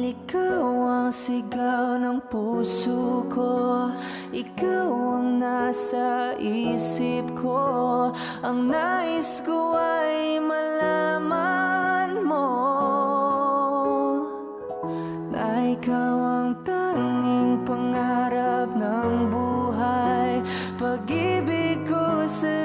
ikaw ang sigaw ng puso ko. Ikaw ang nasa isip ko. Ang nais ko ay malaman mo na ikaw ang tanging pangarap ng buhay. Pag-ibig ko sa